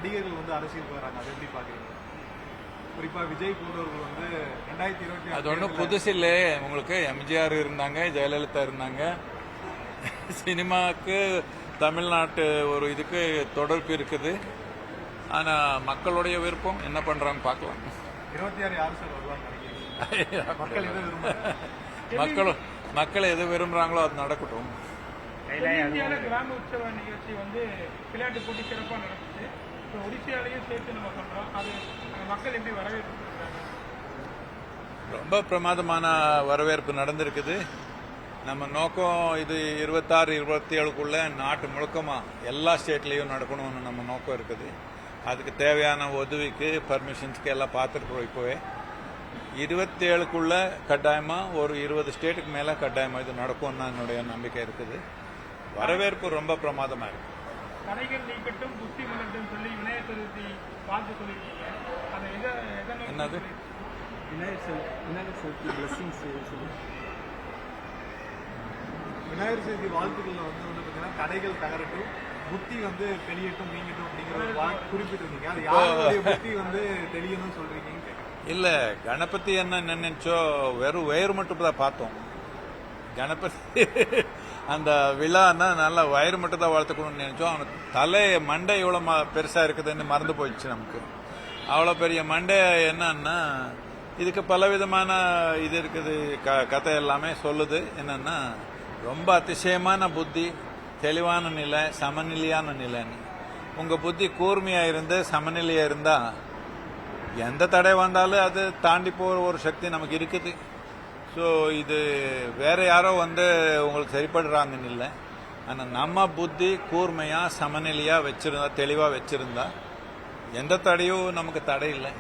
நடிகர்கள் வந்து அரசியலுக்கு வராங்க, அதை எப்படி பார்க்குறீங்க? குறிப்பாக விஜய் போன்றவர்கள் வந்து 2026 அது ஒன்றும் புதுசு இல்லை. உங்களுக்கு எம்ஜிஆர் இருந்தாங்க, ஜெயலலிதா இருந்தாங்க. சினிமாவுக்கு தமிழ்நாட்டு ஒரு இதுக்கு தொடர்பு இருக்குது. ஆனால் மக்களுடைய விருப்பம் என்ன பண்ணுறாங்க பார்க்கலாம். 26 யார் சார் வருவாங்க நினைக்கிறீங்க? மக்கள் எதை விரும்புறாங்க? மக்கள் எது விரும்புகிறாங்களோ அது நடக்கட்டும். கிராம உற்சவ நிகழ்ச்சி வந்து விளையாட்டு போட்டி சிறப்பாக நடக்குது. இப்போ ஒடிசியாலையும் சேர்த்து நம்ம பண்றோம். அது மக்கள் எப்படி வரவேற்பு? ரொம்ப பிரமாதமான வரவேற்பு நடந்திருக்குது. நம்ம நோக்கம் இது 26, 27க்குள்ள நாட்டு முழுக்கமா எல்லா ஸ்டேட்லேயும் நடக்கணும்னு நம்ம நோக்கம் இருக்குது. அதுக்கு தேவையான உதவிக்கு பர்மிஷன்ஸ்க்கு எல்லாம் பார்த்துருக்குறோம். இப்போவே 27க்குள்ள கட்டாயமாக ஒரு 20 ஸ்டேட்டுக்கு மேலே கட்டாயமாக இது நடக்கும்னு என்னுடைய நம்பிக்கை இருக்குது. வரவேற்பு ரொம்ப பிரமாதமாக இருக்கு. கடைகள் நீக்கட்டும், புத்தி மலட்டும் சொல்லி விநாயகர் சதுர்த்தி பார்த்து சொல்லியிருக்கீங்க. என்னது விநாயகர் சதுர்த்தி பிளஸிங்ஸ் விநாயகர் சதுர்த்தி வாழ்த்துக்களில் வந்து பார்த்தீங்கன்னா கடைகள் தகரட்டும், புத்தி வந்து தெளியட்டும் நீங்கட்டும் அப்படிங்கிற ஒரு குறிப்பிட்டிருக்கீங்க. அது யாருடைய புத்தி வந்து தெளியணும்னு சொல்றீங்க? இல்லை, கணபதி என்ன நினைச்சோ வெறும் வயிறு மட்டும் தான் பார்த்தோம். கணபதி அந்த விழான்னா நல்லா வயிறு மட்டும் தான் வளர்த்துக்கணும்னு நினைச்சோம். அவனுக்கு தலை மண்டை இவ்வளோ பெருசாக இருக்குதுன்னு மறந்து போயிடுச்சு நமக்கு. அவ்வளோ பெரிய மண்டை என்னன்னா இதுக்கு பலவிதமான இது இருக்குது. கதை எல்லாமே சொல்லுது. என்னன்னா ரொம்ப அதிசயமான புத்தி, தெளிவான நிலை, சமநிலையான நிலைன்னு. உங்கள் புத்தி கூர்மையாக இருந்து சமநிலையாக இருந்தால் எந்த தடை வந்தாலும் அது தாண்டி போகிற ஒரு சக்தி நமக்கு இருக்குது. ஸோ இது வேற யாரோ வந்து உங்களுக்கு சரிப்படுறாங்கன்னு இல்லை. ஆனால் நம்ம புத்தி கூர்மையாக சமநிலையாக வச்சிருந்தா, தெளிவாக வச்சிருந்தா எந்த தடையும் நமக்கு தடை இல்லை.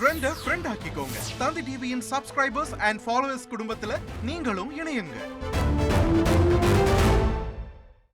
ட்ரெண்டை ஃப்ரெண்ட் ஆக்கிக்கோங்க. தந்தி டிவியின் சப்ஸ்கிரைபர்ஸ் அண்ட் ஃபாலோவர்ஸ் குடும்பத்தில் நீங்களும் இணையுங்க.